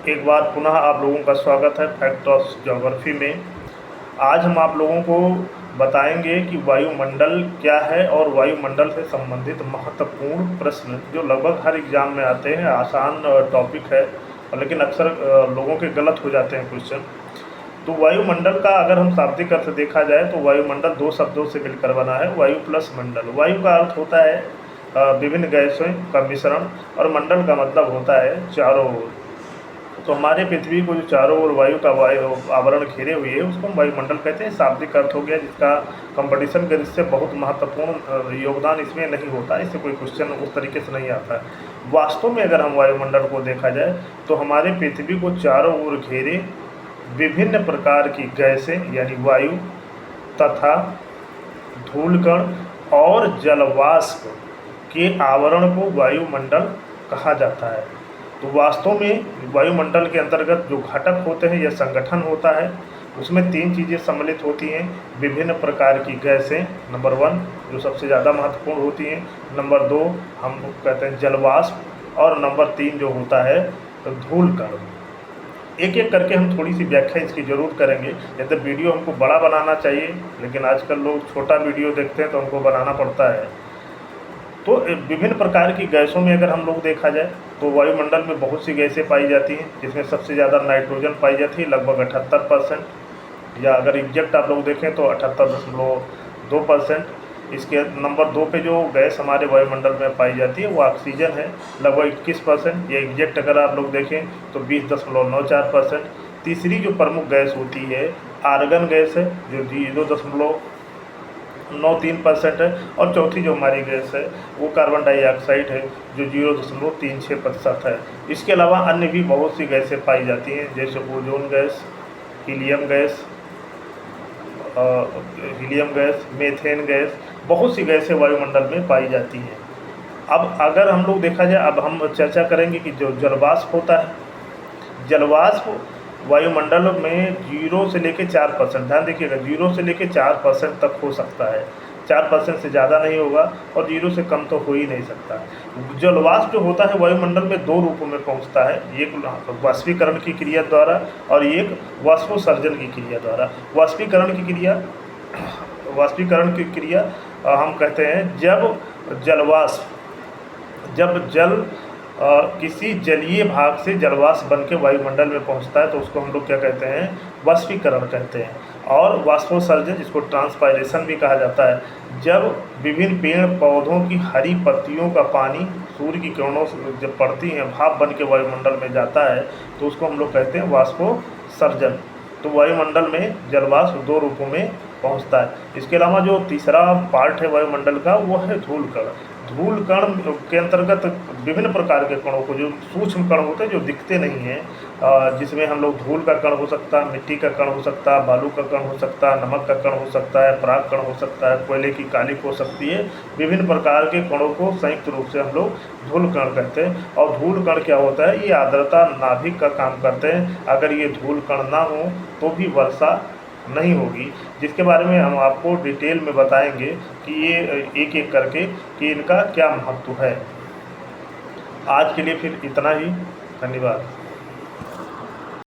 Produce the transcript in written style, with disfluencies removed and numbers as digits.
एक बार पुनः आप लोगों का स्वागत है फैक्ट ऑफ ज्योग्राफी में। आज हम आप लोगों को बताएंगे कि वायुमंडल क्या है और वायुमंडल से संबंधित महत्वपूर्ण प्रश्न जो लगभग हर एग्ज़ाम में आते हैं। आसान टॉपिक है लेकिन अक्सर लोगों के गलत हो जाते हैं क्वेश्चन। तो वायुमंडल का अगर हम शाब्दिक अर्थ देखा जाए तो वायुमंडल दो शब्दों से मिलकर बना है, वायु प्लस मंडल। वायु का अर्थ होता है विभिन्न गैसों का मिश्रण और मंडल का मतलब होता है चारों ओर। तो हमारे पृथ्वी को जो चारों ओर वायु का आवरण घेरे हुए है उसको हम वायुमंडल कहते हैं। शाब्दिक अर्थ हो गया जिसका कंपटीशन के इससे बहुत महत्वपूर्ण योगदान इसमें नहीं होता, इससे कोई क्वेश्चन उस तरीके से नहीं आता है। वास्तव में अगर हम वायुमंडल को देखा जाए तो हमारे पृथ्वी को चारों ओर घेरे विभिन्न प्रकार की गैसें यानी वायु तथा धूलकण और जलवाष्प के आवरण को वायुमंडल कहा जाता है। तो वास्तव में वायुमंडल के अंतर्गत जो घटक होते हैं या संगठन होता है उसमें तीन चीज़ें सम्मिलित होती हैं। विभिन्न प्रकार की गैसें नंबर 1 जो सबसे ज़्यादा महत्वपूर्ण होती हैं, नंबर 2 हम कहते हैं जलवाष्प, और नंबर 3 जो होता है धूलकण। एक एक करके हम थोड़ी सी व्याख्या इसकी ज़रूर करेंगे। यदि वीडियो हमको बड़ा बनाना चाहिए लेकिन आजकल लोग छोटा वीडियो देखते हैं तो हमको बनाना पड़ता है। तो विभिन्न प्रकार की गैसों में अगर हम लोग देखा जाए तो वायुमंडल में बहुत सी गैसें पाई जाती हैं जिसमें सबसे ज़्यादा नाइट्रोजन पाई जाती है लगभग 78%, या अगर एग्जैक्ट आप लोग देखें तो 78.2%। इसके नंबर 2 पे जो गैस हमारे वायुमंडल में पाई जाती है वो ऑक्सीजन है लगभग 21%, या एग्जैक्ट अगर आप लोग देखें तो 20.94%। तीसरी जो प्रमुख गैस होती है आर्गन गैस है जो 0.93% है, और चौथी जो हमारी गैस है वो कार्बन डाइऑक्साइड है जो 0.36% है। इसके अलावा अन्य भी बहुत सी गैसें पाई जाती हैं जैसे ozone gas, helium gas, methane gas, बहुत सी गैसें वायुमंडल में पाई जाती हैं। अब अगर हम लोग देखा जाए, अब हम चर्चा करेंगे कि जो जलवाष्प होता है, जलवाष्प वायुमंडल में 0 से लेकर 4%, ध्यान देखिएगा 0 से लेकर 4% तक हो सकता है, 4% से ज़्यादा नहीं होगा और 0 से कम तो हो ही नहीं सकता। जलवाष्प जो होता है वायुमंडल में 2 रूपों में पहुंचता है, एक वाष्पीकरण की क्रिया द्वारा और एक वाष्पोत्सर्जन की क्रिया द्वारा। वाष्पीकरण की क्रिया हम कहते हैं जब जल किसी जलीय भाग से जलवाष्प बन के वायुमंडल में पहुंचता है तो उसको हम लोग क्या कहते हैं, वाष्पीकरण कहते हैं। और वाष्पोत्सर्जन जिसको ट्रांसपायरेशन भी कहा जाता है, जब विभिन्न पेड़ पौधों की हरी पत्तियों का पानी सूर्य की किरणों से जब पड़ती हैं भाप बन के वायुमंडल में जाता है तो उसको हम लोग कहते हैं वाष्पोत्सर्जन। तो वायुमंडल में जलवाष्प 2 रूपों में पहुंचता है। इसके अलावा जो तीसरा पार्ट है वायुमंडल का वो है धूलकण। धूलकण के अंतर्गत विभिन्न प्रकार के कणों को, जो सूक्ष्म कण होते हैं जो दिखते नहीं हैं, जिसमें हम लोग धूल का कण हो सकता है, मिट्टी का कण हो सकता है, बालू का कण हो सकता है, नमक का कण हो सकता है, पराग कण हो सकता है, कोयले की कालिक हो सकती है। विभिन्न प्रकार के कणों को संयुक्त रूप से हम लोग धूलकण कहते हैं। और धूलकण क्या होता है, ये आर्द्रता नाभिक का काम करते हैं। अगर ये धूलकण ना हो तो भी वर्षा नहीं होगी, जिसके बारे में हम आपको डिटेल में बताएंगे कि ये एक एक करके कि इनका क्या महत्व है। आज के लिए फिर इतना ही, धन्यवाद।